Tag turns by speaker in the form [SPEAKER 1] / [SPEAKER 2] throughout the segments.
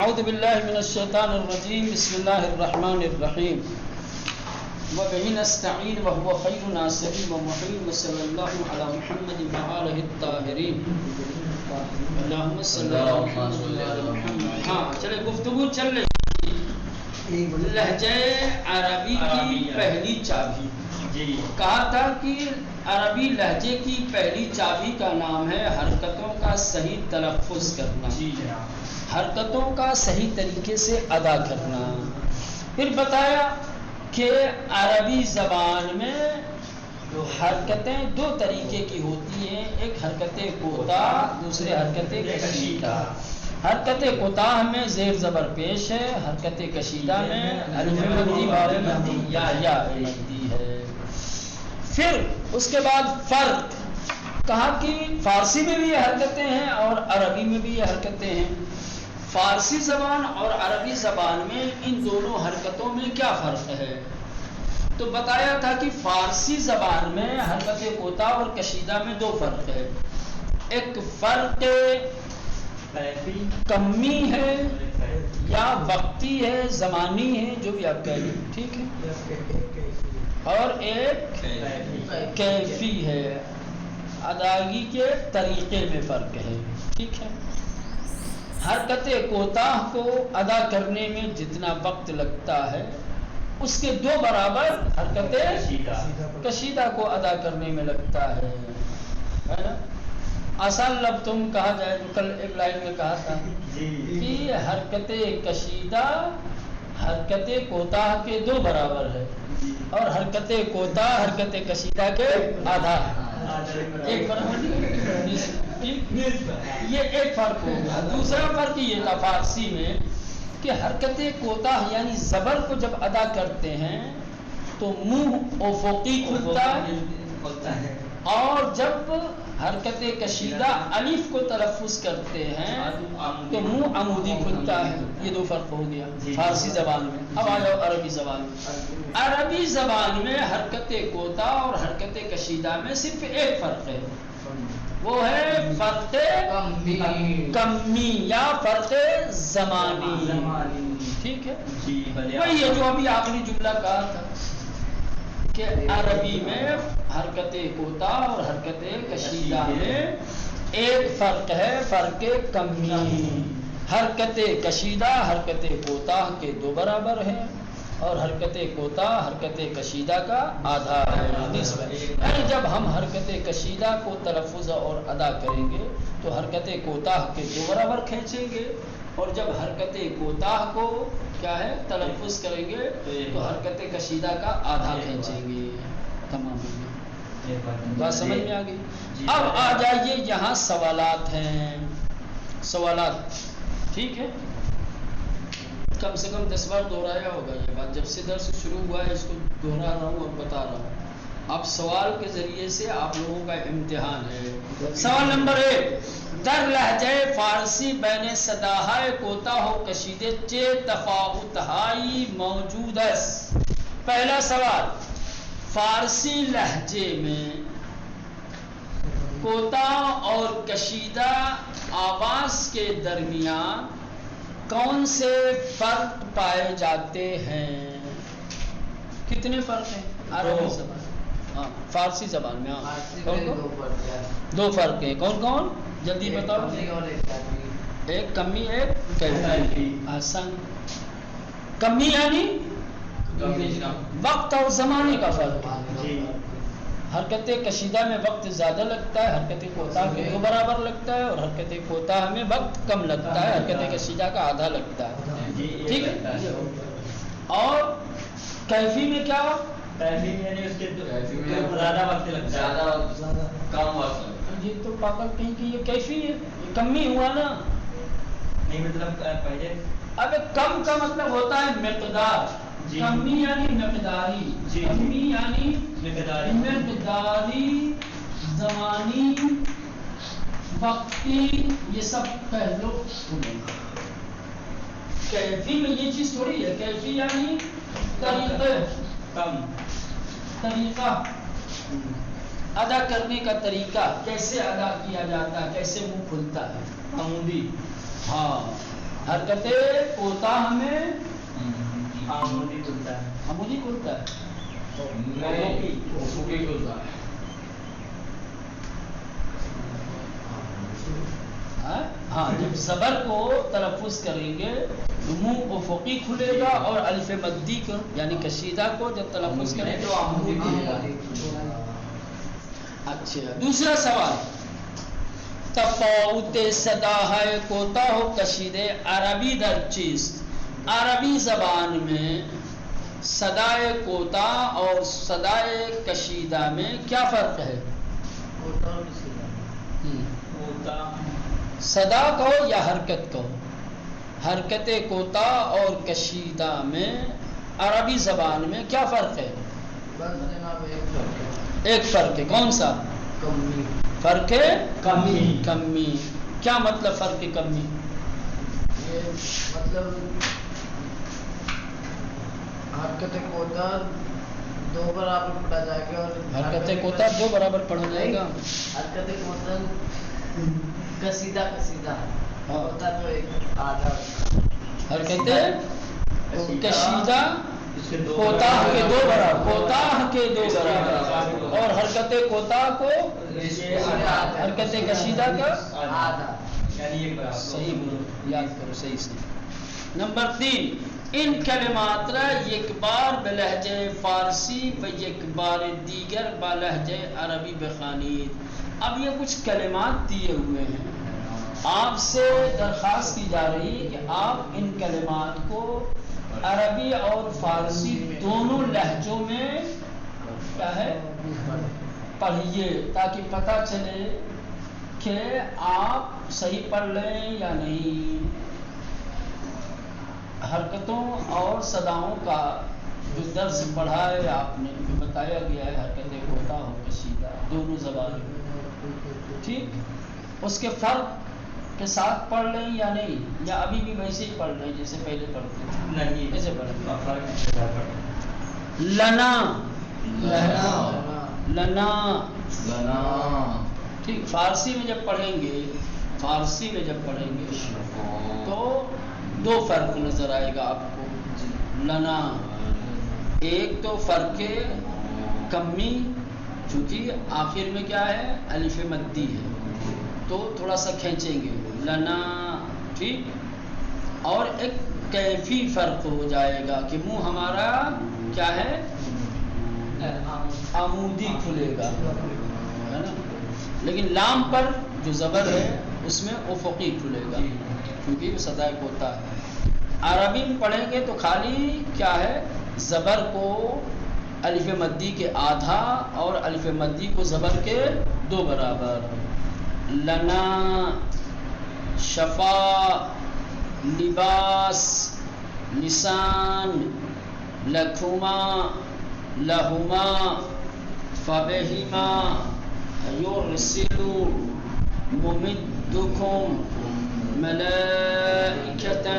[SPEAKER 1] اعوذ باللہ من الشیطان الرجیم بسم اللہ الرحمن الرحیم وبہ نستعین وهو خیر ناصر ومعین وصلی اللہ علی محمد وآلہ الطاہرین اللہم صلی اللہ علی محمد. ہاں چلے گفتگو چل رہی لہجہ عربی کی پہلی چابی. کہا تھا کہ عربی لہجے کی پہلی چابی کا نام ہے حرکتوں کا صحیح تلفظ کرنا, حرکتوں کا صحیح طریقے سے ادا کرنا. پھر بتایا کہ عربی زبان میں حرکتیں دو طریقے کی ہوتی ہیں, ایک حرکت کوتاہ, دوسرے حرکت کشیدہ. حرکت کوتاہ میں زیر زبر پیش ہے, حرکت کشیدہ میں الف مدی واو مدی یا مدی ہے. پھر اس کے بعد فرق کہا کہ فارسی میں بھی یہ حرکتیں ہیں اور عربی میں بھی یہ حرکتیں ہیں. فارسی زبان اور عربی زبان میں ان دونوں حرکتوں میں کیا فرق ہے؟ تو بتایا تھا کہ فارسی زبان میں حرکت کوتاہ اور کشیدہ میں دو فرق ہے. ایک فرق کمی ہے یا وقتی ہے, زمانی ہے, جو بھی آپ کہہ لیں, ٹھیک ہے, اور ایک کیفی ہے, ادائیگی کے طریقے میں فرق ہے, ٹھیک ہے. حرکت کوتاہ کو ادا کرنے میں جتنا وقت لگتا ہے اس کے دو برابر حرکت کشیدہ کو ادا کرنے میں لگتا ہے نا. آسان لفظ تم کہا جائے تو کل ایک لائن میں کہا تھا کہ حرکت کشیدہ حرکت کوتاہ کے دو برابر ہے اور حرکت کوتاہ حرکت کشیدہ کے آدھا ہے. ایک فرق یہ ایک فرق ہوگا. دوسرا فرق یہ تھا فارسی میں کہ حرکت کوتاہ یعنی زبر کو جب ادا کرتے ہیں تو منہ افقی کھلتا ہے, اور جب حرکت کشیدہ الف کو تلفظ کرتے ہیں تو منہ عمودی کھلتا ہے. یہ دو فرق ہو گیا فارسی زبان میں. اب آ جاؤ عربی زبان میں. عربی زبان میں حرکت کوتاہ اور حرکت کشیدہ میں صرف ایک فرق ہے, وہ ہے فرق کمی یا فرق زمانی, ٹھیک ہے. وہی ہے جو ابھی آخری جملہ کہا تھا کہ عربی میں حرکت کوتاہ اور حرکت کشیدہ میں ایک فرق ہے, فرق کمی. حرکت کشیدہ حرکت کوتاہ کے دو برابر ہے اور حرکت کوتاہ حرکت کشیدہ کا آدھا ہے, نصف. یعنی جب ہم حرکت کشیدہ کو تلفظ اور ادا کریں گے تو حرکت کوتاہ کے دو برابر کھینچیں گے, اور جب حرکت کوتاہ کو کیا ہے تلفظ کریں گے تو حرکت کشیدہ کا آدھا کھینچیں گے. تمام بات سمجھ میں آ گئی. اب آ جائیے یہاں سوالات ہیں, سوالات, ٹھیک ہے. کم سے کم 10 بار دہرایا ہوگا یہ بات, جب سے درس شروع ہوا ہے اس کو دہرا رہا ہوں اور بتا رہا ہوں. اب سوال کے ذریعے سے آپ لوگوں کا امتحان ہے. سوال نمبر 1, در لہجہ فارسی بین صداہائے کوتاہ و کشیدے چے تفاوت ہائی موجود است. پہلا سوال, فارسی لہجے میں کوتاہ اور کشیدہ آواز کے درمیان کون سے فرق پائے جاتے ہیں؟ کتنے فرق ہیں عربی زبان, ہاں فارسی زبان میں؟ دو فرق ہیں. کون کون؟ جلدی بتاؤ. ایک کمی ایک کیفی. آسان. کمی یعنی وقت اور زمانے کا فرق ہے. حرکت کشیدہ میں وقت زیادہ لگتا ہے, حرکت کوتاہ کے دو برابر لگتا ہے, اور حرکت کوتاہ میں وقت کم لگتا ہے, حرکت کشیدہ کا آدھا لگتا ہے, ٹھیک ہے. اور کیفی میں کیا؟
[SPEAKER 2] کیفی یعنی اس کے زیادہ وقت لگتا ہے, کم وقت.
[SPEAKER 1] یہ تو پاگل کہیں کہ یہ کیفی ہے, یہ کمی ہوا نا.
[SPEAKER 2] نہیں مطلب پہلے
[SPEAKER 1] اب کم کا مطلب ہوتا ہے مقدار, کمی یعنی مقداری, کمی یعنی مقداری, زمانی, وقتی, یہ سب پہلو. کیفی میں یہ چیز تھوڑی ہے. کیفی یعنی طریقہ,
[SPEAKER 2] کم
[SPEAKER 1] طریقہ ادا کرنے کا طریقہ, کیسے ادا کیا جاتا ہے, کیسے منہ کھلتا ہے, عمودی. ہاں حرکت کوتاہ میں
[SPEAKER 2] عمودی کھلتا ہے.
[SPEAKER 1] عمودی کھلتا ہے.
[SPEAKER 2] نہیں افقی کھلتا ہے.
[SPEAKER 1] ہاں جب زبر کو تلفظ کریں گے تو منہ افقی کھلے گا اور الف مدی کو یعنی کشیدہ کو جب تلفظ کریں گے تو عمودی کھلے گا. اچھا دوسرا سوال تفاوت صدا ہے کوتا ہو کشیدے عربی در چیز. عربی زبان میں صدائے کوتا اور صدائے کشیدہ میں کیا فرق ہے؟ صدا کہو یا حرکت کہو. حرکت کوتا اور کشیدہ میں عربی زبان میں کیا فرق ہے؟ ایک فرق ہے. کون سا فرق ہے؟
[SPEAKER 2] کمی.
[SPEAKER 1] کمی. کیا مطلب فرق کمی؟
[SPEAKER 3] مطلب حرکت کوتا دو برابر پڑھا جائے گا اور
[SPEAKER 1] حرکت کوتا دو برابر پڑھا جائے گا.
[SPEAKER 3] حرکت کوتا کسیدہ ہوتا تو ایک آدھا.
[SPEAKER 1] حرکت کشیدہ کوتاہ کے دو برابر. کوتاہ کے دو برابر اور حرکت کوتاہ کو حرکت کشیدہ کا
[SPEAKER 3] آدھا.
[SPEAKER 1] صحیح بولو یاد کرو صحیح سے. نمبر 3 ان کلمات را یک بار بلہجہ فارسی و یک بار دیگر بلہجہ عربی بخوانید. اب یہ کچھ کلمات دیے ہوئے ہیں. آپ سے درخواست کی جا رہی ہے کہ آپ ان کلمات کو عربی اور فارسی دونوں لہجوں میں کیا ہے پڑھیے تاکہ پتہ چلے کہ آپ صحیح پڑھ لیں یا نہیں. حرکتوں اور صداؤں کا جو درس پڑھا ہے آپ نے جو بتایا گیا ہے حرکت کوتا ہو کشیدہ دونوں زبانوں میں ٹھیک اس کے فرق کے ساتھ پڑھ لیں یا نہیں یا ابھی بھی ویسے ہی پڑھ لیں جیسے پہلے پڑھتے تھے؟
[SPEAKER 2] نہیں
[SPEAKER 1] ایسے پڑھ لنا لنا لنا ٹھیک. فارسی میں جب پڑھیں گے تو دو فرق نظر آئے گا آپ کو. لنا ایک تو فرق کمی چونکہ آخر میں کیا ہے الف مدی ہے تو تھوڑا سا کھینچیں گے لنا ٹھیک. اور ایک کیفی فرق ہو جائے گا کہ منہ ہمارا کیا ہے عمودی کھلے گا ہے نا. لیکن لام پر جو زبر ہے اس میں افقی کھلے گا کیونکہ وہ صدائے کوتا ہے. عربی میں پڑھیں گے تو خالی کیا ہے زبر کو الف مدی کے آدھا اور الف مدی کو زبر کے دو برابر. لنا شفا لباس لسان لکھما لہما فبہما یرسل ممدکم ملائکتا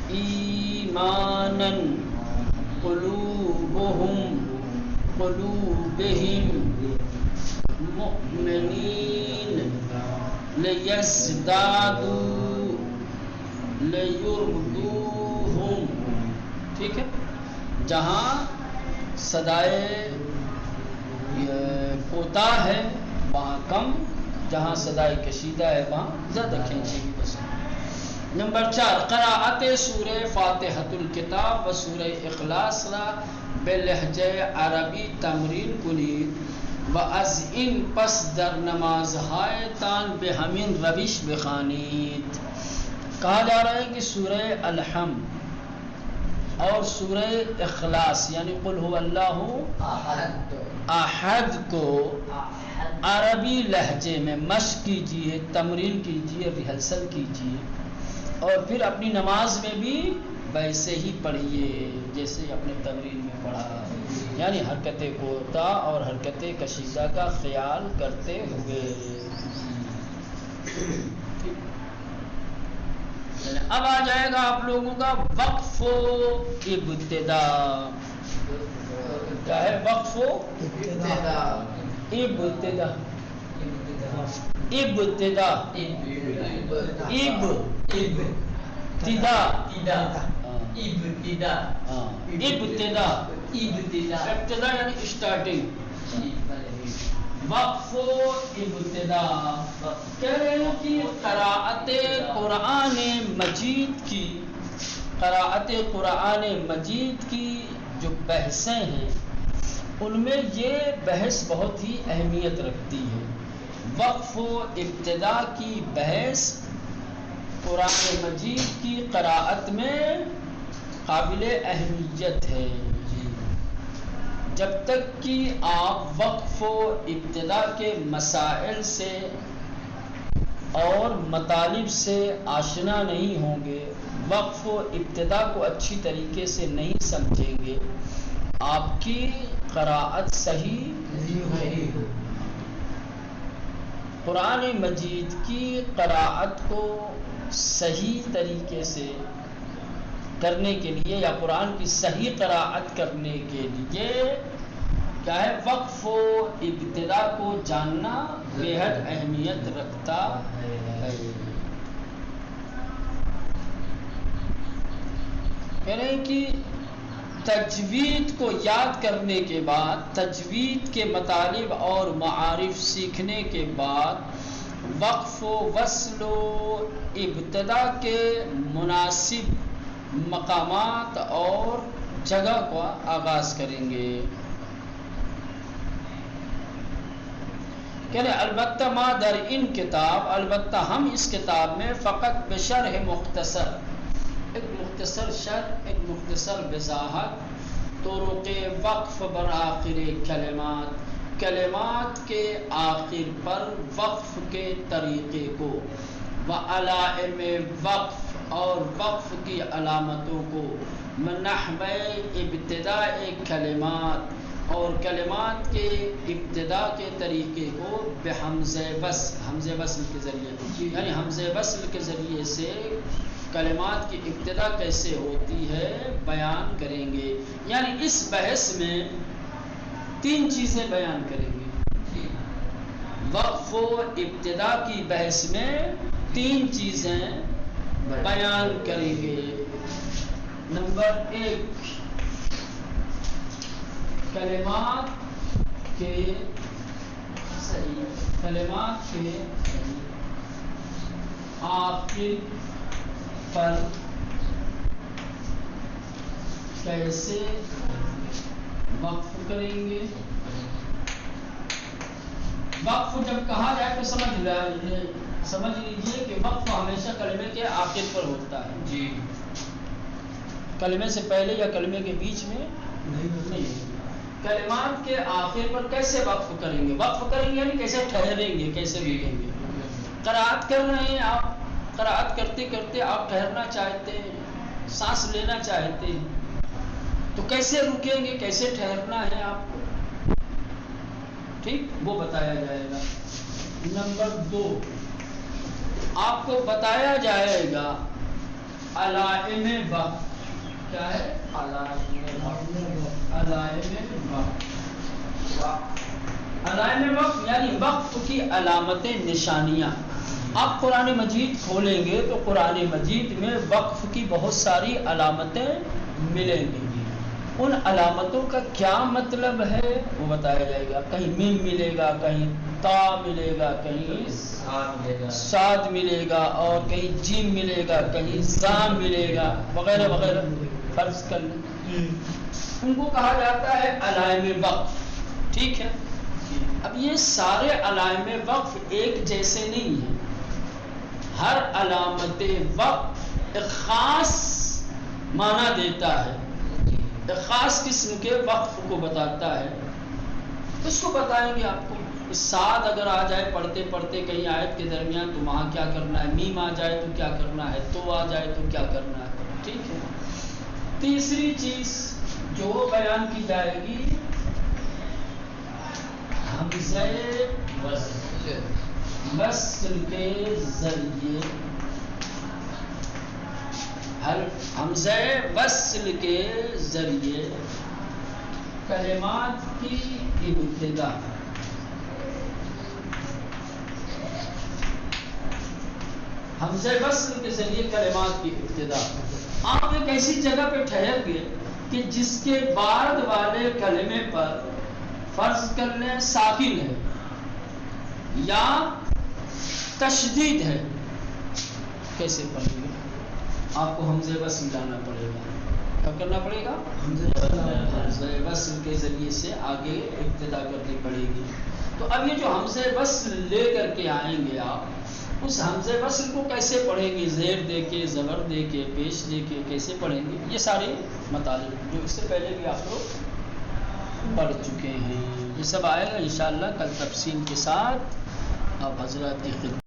[SPEAKER 1] ایمانا قلوبہم مؤمنین لیزدادوا لیردوہم. ٹھیک ہے. جہاں صدائے کوتا ہے وہاں کم, جہاں صدائے کشیدہ ہے وہاں زیادہ کھینچے گی بس. نمبر 4 قراءت سورہ فاتحۃ الکتاب و سورہ اخلاص را بلہجہ عربی تمرین کنید و از این پس در نمازهای تان به همین روش بخوانید. کہا جا رہا ہے کہ سورہ الحمد اور سورہ اخلاص یعنی قل هو اللہ احد کو عربی لہجے میں مشق کیجیے, تمرین کیجیے, ریہرسل کیجیے اور پھر اپنی نماز میں بھی ویسے ہی پڑھیے جیسے اپنے تمرین میں پڑھا, یعنی حرکت کوتا اور حرکت کشیدہ کا خیال کرتے ہوئے. اب آ جائے گا آپ لوگوں کا وقف و ابتدا. کیا ہے وقف و ابتدا؟ ابتدا ابتدا
[SPEAKER 2] ابتدا
[SPEAKER 1] ابتدا یعنی اسٹارٹنگ، وقف و ابتدا. کہہ رہے ہیں کہ قراءت قرآن مجید کی جو بحثیں ہیں ان میں یہ بحث بہت ہی اہمیت رکھتی ہے. وقف و ابتدا کی بحث قرآن مجید کی قراءت میں قابل اہمیت ہے. جب تک کہ آپ وقف و ابتدا کے مسائل سے اور مطالب سے آشنا نہیں ہوں گے، وقف و ابتدا کو اچھی طریقے سے نہیں سمجھیں گے، آپ کی قراءت صحیح نہیں ہوگی. قرآن مجید کی قراءت کو صحیح طریقے سے کرنے کے لیے یا قرآن کی صحیح قراءت کرنے کے لیے کیا ہے، وقف و ابتدا کو جاننا بے حد اہمیت رکھتا ہے. کہہ رہے ہیں کہ تجوید کو یاد کرنے کے بعد، تجوید کے مطالب اور معارف سیکھنے کے بعد وقف و وصل و ابتدا کے مناسب مقامات اور جگہ کا آغاز کریں گے. کہ البتہ ما در ان کتاب، البتہ ہم اس کتاب میں فقط بشرح مختصر، ایک مختصر شرح، ایک مختصر وضاحت طرق وقف برآخر کلمات، کلمات کے آخر پر وقف کے طریقے کو، وعلائم وقف اور وقف کی علامتوں کو، منحو ابتداء کلمات اور کلمات کے ابتدا کے طریقے کو بحمزہ وصل، حمزہ وصل کے ذریعے، یعنی حمزہ وصل کے ذریعے سے کلمات کی ابتدا کیسے ہوتی ہے بیان کریں گے. یعنی اس بحث میں 3 چیزیں بیان کریں گے. وقف و ابتدا کی بحث میں 3 چیزیں بیان کریں گے. نمبر 1، کلمات کے آخر پر کیسے وقف کریں گے. وقف جب کہا جائے تو سمجھ لیجئے کہ وقف ہمیشہ کلمے کے آخر پر ہوتا ہے.
[SPEAKER 2] جی،
[SPEAKER 1] کلمے سے پہلے یا کلمے کے بیچ میں نہیں. کلمات کے آخر پر کیسے وقف کریں گے؟ وقف کریں گے یعنی کیسے ٹھہریں گے، کیسے رکیں گے. قرأت کر رہے ہیں آپ، قرأت کرتے کرتے آپ ٹھہرنا چاہتے ہیں، سانس لینا چاہتے ہیں، تو کیسے رکیں گے، کیسے ٹھہرنا ہے آپ کو، ٹھیک، وہ بتایا جائے گا. نمبر 2، آپ کو بتایا جائے گا علائم وقف. کیا ہے؟ علائم وقف یعنی وقف کی علامتیں، نشانیاں. آپ قرآن مجید کھولیں گے تو قرآن مجید میں وقف کی بہت ساری علامتیں ملیں گی. ان علامتوں کا کیا مطلب ہے وہ بتایا جائے گا. کہیں میم ملے گا، کہیں تا ملے گا، کہیں صاد ملے گا، اور کہیں جیم ملے گا، کہیں زام ملے گا، وغیرہ وغیرہ. فرض کر لیں ان کو کہا جاتا ہے علائم وقف. ٹھیک ہے. اب یہ سارے علائم وقف ایک جیسے نہیں ہیں. ہر علامت وقف ایک خاص معنی دیتا ہے، ایک خاص قسم کے وقف کو بتاتا ہے. اس کو بتائیں گے آپ کو. سعد اگر آ جائے پڑھتے پڑھتے کہیں آیت کے درمیان تو وہاں کیا کرنا ہے، میم آ جائے تو کیا کرنا ہے، تو آ جائے تو کیا کرنا ہے. ٹھیک ہے. تیسری چیز جو بیان کی جائے گی، حمزہ وصل کے ذریعے، حمزہ وصل کے ذریعے کلمات کی ابتدا. حمزہ وصل کے ذریعے کلمات کی ابتدا. آپ ایک ایسی جگہ پہ ٹھہر گئے کہ جس کے بعد والے کلمے پر فرض کر لیں ساکن ہے یا تشدید ہے، کیسے پڑھیں گے؟ آپ کو حمزہ وصل جانا پڑے گا. کیا کرنا پڑے گا؟ حمزہ وصل کے ذریعے سے آگے ابتدا کرنی پڑے گی. تو اب یہ جو حمزہ وصل لے کر کے آئیں گے آپ، اس حمزہ وصل کو کیسے پڑھیں گے؟ زیر دے کے، زبر دے کے، پیش دے کے کیسے پڑھیں گے؟ یہ سارے مطالب جو اس سے پہلے بھی آپ لوگ پڑھ چکے ہیں، یہ سب آئے گا انشاءاللہ کل تفصیل کے ساتھ. آپ حضرات کی خدمت